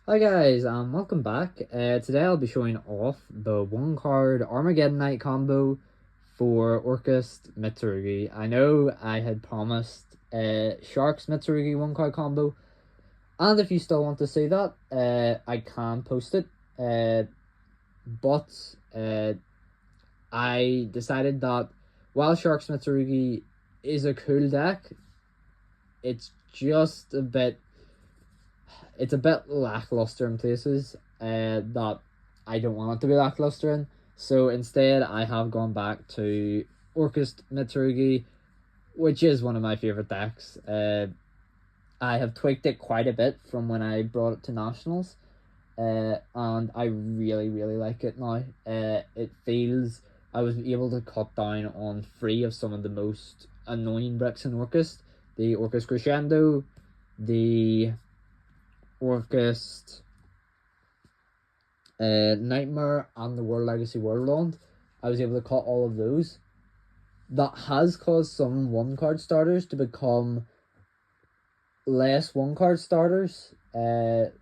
Hi guys, welcome back. Today I'll be showing off the one card Armageddon Night combo for Orcust Mitsurugi. I know I had promised Sharks Mitsurugi one card combo, and if you still want to see that, I can post it. But I decided that while Sharks Mitsurugi is a cool deck, it's just it's a bit lackluster in places that I don't want it to be lackluster in. So instead, I have gone back to Orcust Mitsurugi, which is one of my favorite decks. I have tweaked it quite a bit from when I brought it to Nationals, and I really like it now. It feels I was able to cut down on 3 of some of the most annoying bricks in Orcust. The Orcust Crescendo, the Orcust Nightmare, and the World Legacy Worldland. I was able to cut all of those. That has caused some 1-card starters to become less 1-card starters and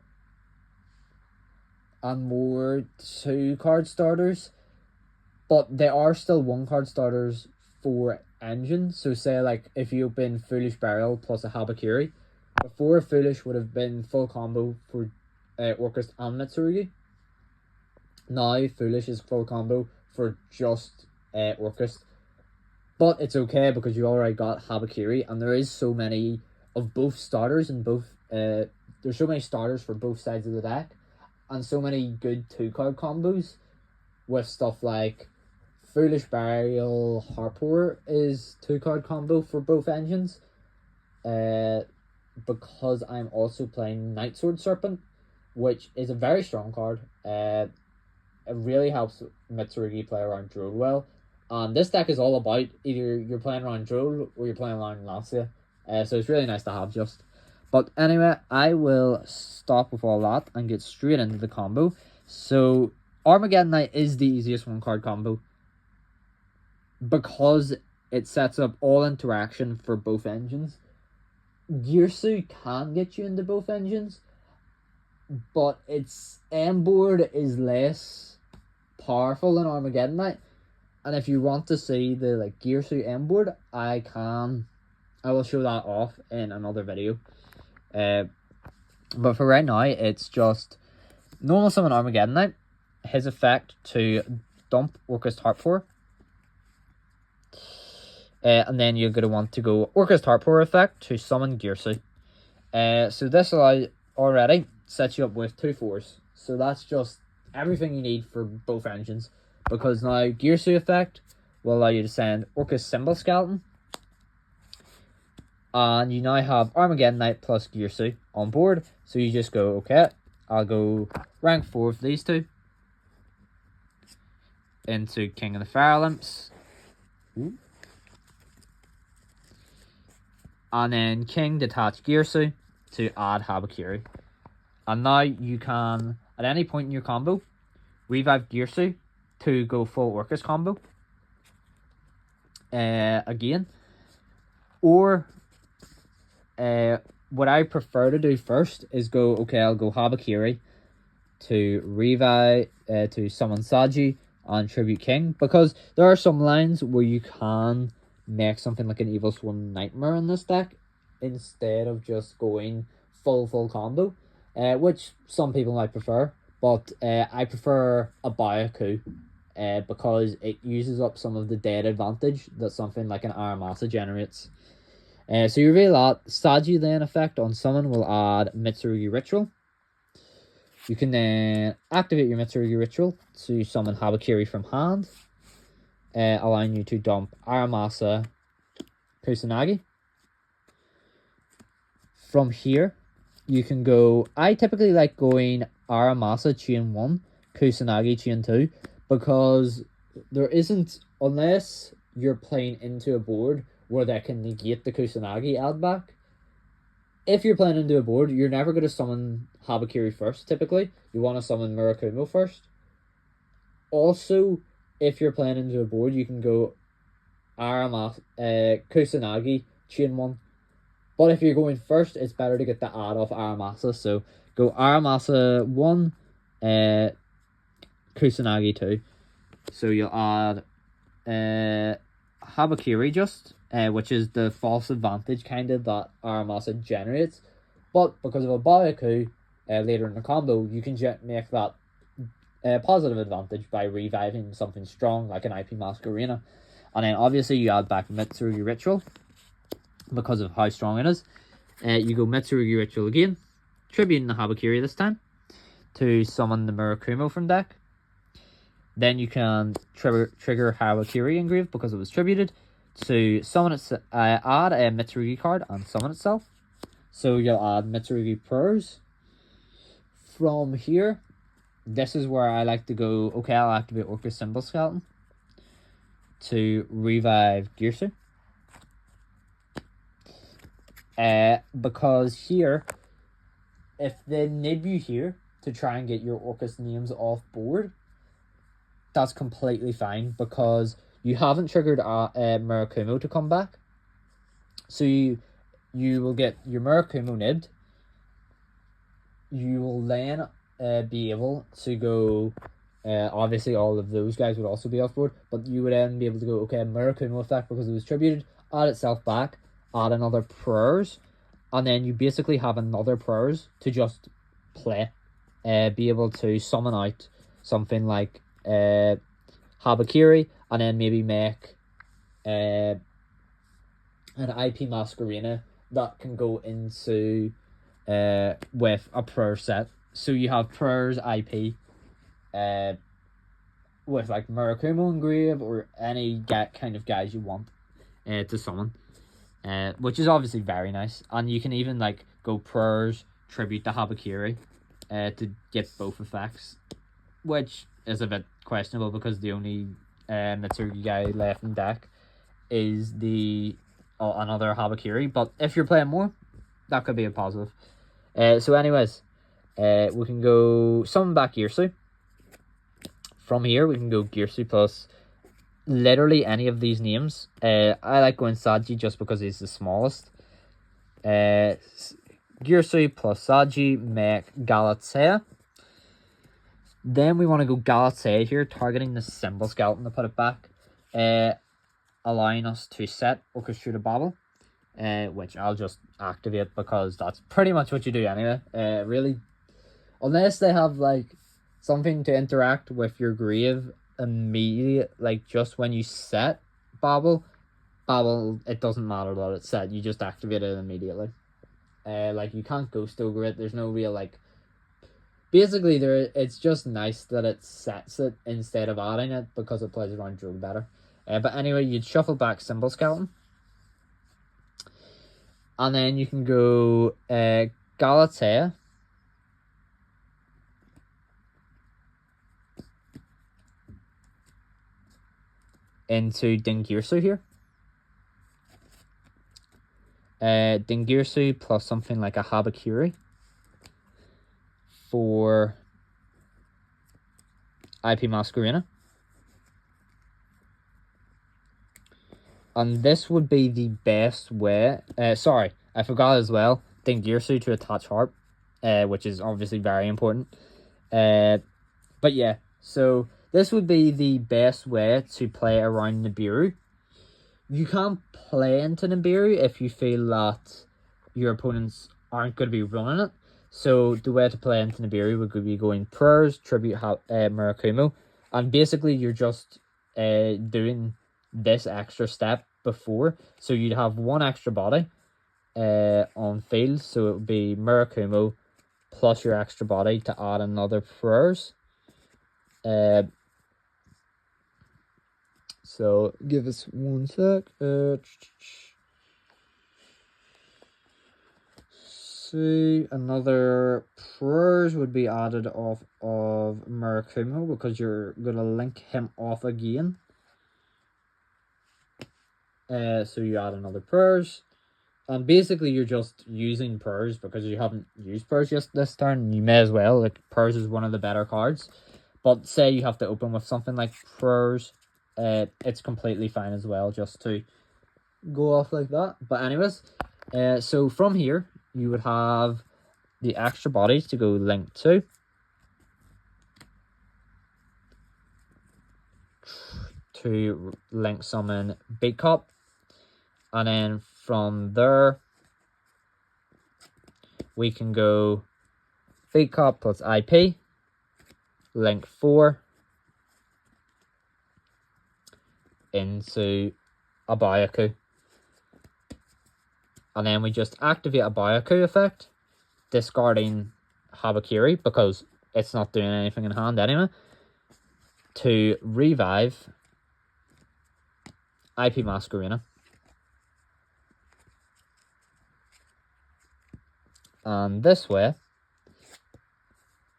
more 2-card starters, but they are still 1-card starters for engines. So say like if you open Foolish Burial plus a Habakiri, before Foolish would have been full combo for Orcust and Mitsurugi. Now Foolish is full combo for just Orcust. But it's okay because you already got Habakiri, and there is so many of both starters and both there's so many starters for both sides of the deck, and so many good 2-card combos with stuff like Foolish Burial Harpour is 2-card combo for both engines. Because I'm also playing Night Sword Serpent, which is a very strong card. It really helps Mitsurugi play around Droll well. And this deck is all about either you're playing around Droll or you're playing around Lancia. So it's really nice to have just. But anyway, I will stop with all that and get straight into the combo. So Armageddon Knight is the easiest 1-card combo because it sets up all interaction for both engines. Gearsu can get you into both engines, but its end board is less powerful than Armageddon Knight. And if you want to see the Gearsu end board, I will show that off in another video. But for right now, it's just normal summon Armageddon Knight, his effect to dump Orcust Harpour. And then you're going to want to go Orcust Harpour effect to summon Gearsu. So this already sets you up with 2 4s. So that's just everything you need for both engines. Because now Gearsu effect will allow you to send Orcust Symbol Skeleton. And you now have Armageddon Knight plus Gearsu on board. So you just go, okay, I'll go rank 4 for these 2. Into King of the Fire Lamps. Ooh. And then King detach Gearsu to add Habakiri. And now you can, at any point in your combo, revive Gearsu to go full Orcust combo. Again. Or what I prefer to do first is go, okay, I'll go Habakiri to revive, to summon Saji and tribute King. Because there are some lines where you can make something like an Evil Swan Nightmare in this deck instead of just going full combo, which some people might prefer, but I prefer a Byaku because it uses up some of the dead advantage that something like an Aramasa generates. So you reveal that Saji then effect on summon will add Mitsurugi Ritual. You can then activate your Mitsurugi Ritual to summon Habakiri from hand, allowing you to dump Aramasa Kusanagi. From here, you can go, I typically like going Aramasa chain 1, Kusanagi chain 2, because there isn't, unless you're playing into a board where they can negate the Kusanagi add back. If you're playing into a board, you're never going to summon Habakiri first, typically. You want to summon Murakumo first. Also, if you're playing into a board, you can go Kusanagi chain 1, But if you're going first, it's better to get the add off Aramasa. So go Aramasa 1, Kusanagi 2. So you'll add Habakiri just, which is the false advantage kind of that Aramasa generates. But because of a Byaku later in the combo, you can make that positive advantage by reviving something strong like an IP Masquerena. And then obviously you add back Mitsurugi Ritual because of how strong it is. You go Mitsurugi Ritual again, tributing the Habakiri this time to summon the Murakumo from deck. Then you can trigger Habakiri Engrave because it was tributed to summon it, add a Mitsurugi card and summon itself. So you'll add Mitsurugi Prayers. From here, this is where I like to go, okay, I'll activate Orcust Symbol Skeleton to revive Girsu. Because here, if they nib you here to try and get your Orcust names off board, that's completely fine because you haven't triggered Murakumo to come back. So you will get your Murakumo nibbed. You will then be able to go, obviously all of those guys would also be off board, but you would then be able to go, okay, Murakumo effect because it was tributed, add itself back, add another Prayers, and then you basically have another Prayers to just play. Be able to summon out something like Habakiri, and then maybe make an IP Masquerena that can go into with a prayer set. So you have Prayers IP with like Murakumo Engrave or any kind of guys you want to summon, which is obviously very nice. And you can even like go Prayers, tribute to Habakiri to get both effects, which is a bit questionable because the only Mitsurugi guy left in deck is the another Habakiri. But if you're playing more, that could be a positive. So anyways, we can go summon back Girsu. From here, we can go Girsu plus literally any of these names. I like going Saji just because he's the smallest. Girsu plus Saji make Galatea. Then we want to go Galatea here, targeting the Symbol Skeleton to put it back, allowing us to set Orchestrated Babel, which I'll just activate because that's pretty much what you do anyway. Really, unless they have like something to interact with your grave immediate, like just when you set Babel, it doesn't matter that it's set, you just activate it immediately. Like you can't ghost over it. There's no real like. Basically, it's just nice that it sets it instead of adding it because it plays around Drogue better. But anyway, you'd shuffle back Symbol Skeleton. And then you can go Galatea. Into Dingirsu here. Dingirsu plus something like a Habakiri for IP Masquerena. And this would be the best way. Sorry, I forgot as well. Dingirsu to attach Harp, which is obviously very important. But yeah, so this would be the best way to play around Nibiru. You can't play into Nibiru if you feel that your opponents aren't going to be running it. So the way to play into Nibiru would be going Prayers, Tribute Murakumo, and basically you're just doing this extra step before. So you'd have one extra body on field, so it would be Murakumo plus your extra body to add another Prayers. So give us 1 sec. See, another Prayers would be added off of Murakumo because you're gonna link him off again. So you add another Prayers, and basically you're just using Prayers because you haven't used Prayers just this turn. You may as well. Like Prayers is one of the better cards, but say you have to open with something like Prayers, it's completely fine as well just to go off like that. But anyways, So from here, you would have the extra bodies to go link to link summon Big Cop, and then from there we can go Big Cop plus IP, link 4 into a Byaku. And then we just activate a Byaku effect, discarding Habakiri because it's not doing anything in hand anyway, to revive IP Masquerena. And this way,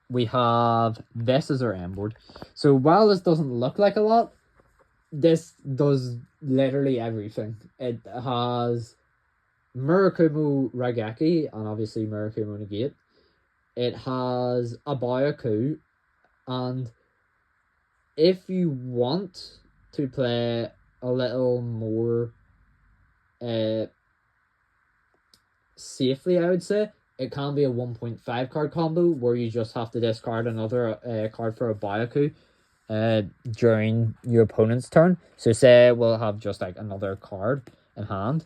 we have this as our end board. So while this doesn't look like a lot, this does literally everything. It has Murakumo Raigeki and obviously Murakumo Negate. It has a Byaku, and if you want to play a little more safely, I would say, it can be a 1.5 card combo where you just have to discard another card for a Byaku during your opponent's turn. So say we'll have just like another card in hand.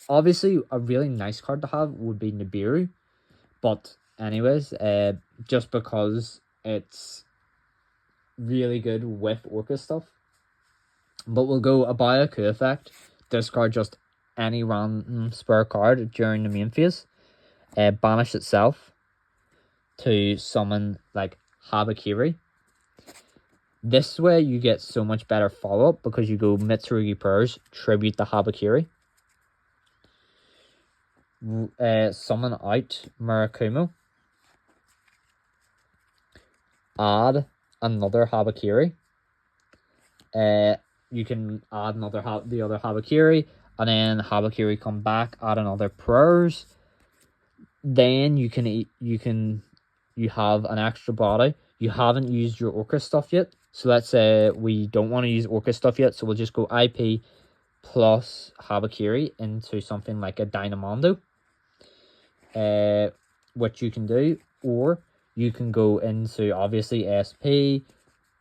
Obviously a really nice card to have would be Nibiru, but anyways, just because it's really good with Orcust stuff. But we'll go a Byaku effect, discard just any random spare card during the main phase, banish itself to summon like Habakiri. This way you get so much better follow-up because you go Mitsurugi Purge, tribute the Habakiri. Summon out Murakumo. Add another Habakiri. You can add the other Habakiri, and then Habakiri come back, add another Prayers. Then you have an extra body. You haven't used your Orcust stuff yet. So let's say we don't want to use Orcust stuff yet, so we'll just go IP plus Habakiri into something like a Dynamondo. Which you can do, or you can go into obviously SP.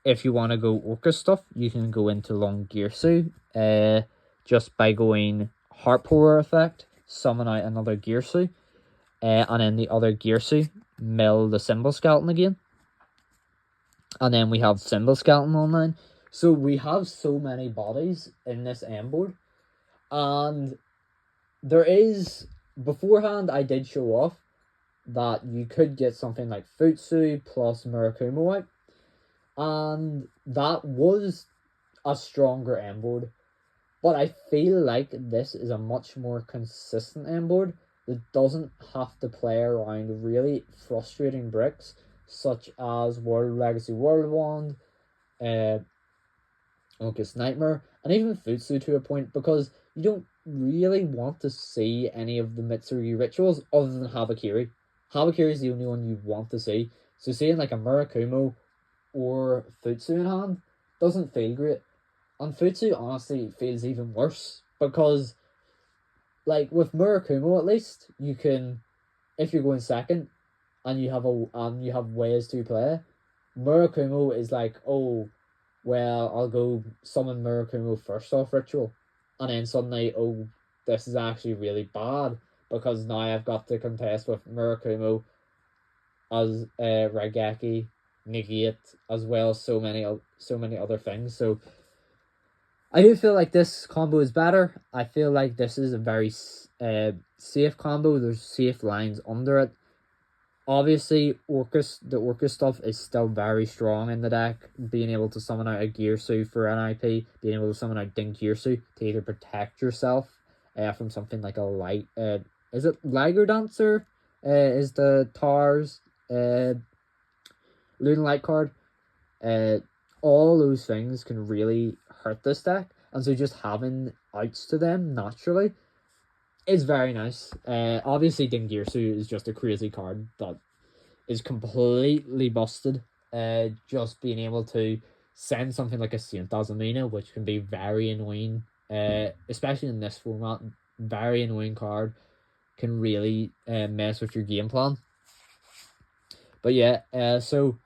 If you want to go Orcust stuff, you can go into Longirsu, just by going Heart Pourer effect, summon out another Girsu, and then the other Girsu, mill the Symbol Skeleton again. And then we have Symbol Skeleton online. So we have so many bodies in this end board. And there is, beforehand I did show off that you could get something like Futsu plus Murakumo out. And that was a stronger end board. But I feel like this is a much more consistent end board that doesn't have to play around really frustrating bricks such as World Legacy Whirlwind, Orcust Nightmare, and even Futsu to a point, because you don't really want to see any of the Mitsurugi rituals other than Habakiri. Habakiri is the only one you want to see. So seeing like a Murakumo or Futsu in hand doesn't feel great. And Futsu honestly feels even worse because, like, with Murakumo at least, you can, if you're going second and you have ways to play, Murakumo is like, oh, well, I'll go summon Murakumo first off ritual, and then suddenly, oh, this is actually really bad because now I've got to contest with Murakumo as Raigeki, Negate, as well as so many other things. So I do feel like this combo is better. I feel like this is a very safe combo. There's safe lines under it. Obviously, the Orcust stuff is still very strong in the deck. Being able to summon out a Girsu for an IP, being able to summon out Ding Girsu to either protect yourself from something like a light... is it Liger Dancer? Is the Tars Lunar Light card? All those things can really hurt this deck, and so just having outs to them naturally is very nice. Obviously Dingirsu is just a crazy card that is completely busted. Just being able to send something like a Saint Azamina, which can be very annoying, especially in this format, very annoying card can really mess with your game plan. But yeah, so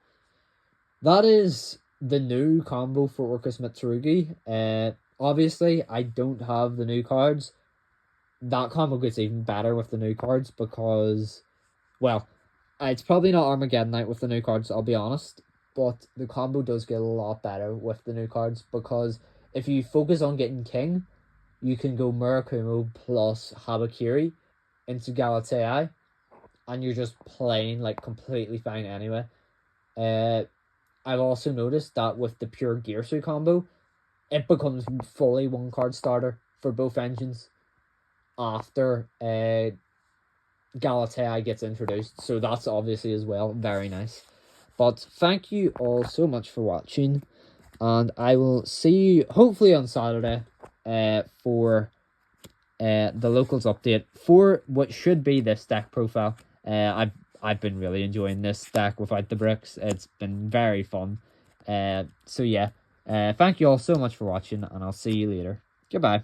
that is the new combo for Orcust Mitsurugi. Obviously, I don't have the new cards. That combo gets even better with the new cards because, well, it's probably not Armageddon Night with the new cards, I'll be honest. But the combo does get a lot better with the new cards because if you focus on getting King, you can go Murakumo plus Habakiri into Galatea, and you're just playing like completely fine anyway. I've also noticed that with the pure Gearsu combo, it becomes fully one card starter for both engines after Galatea gets introduced. So that's obviously as well very nice. But thank you all so much for watching, and I will see you hopefully on Saturday for the locals update for what should be this deck profile. I've been really enjoying this deck without the bricks. It's been very fun. So yeah, thank you all so much for watching, and I'll see you later. Goodbye.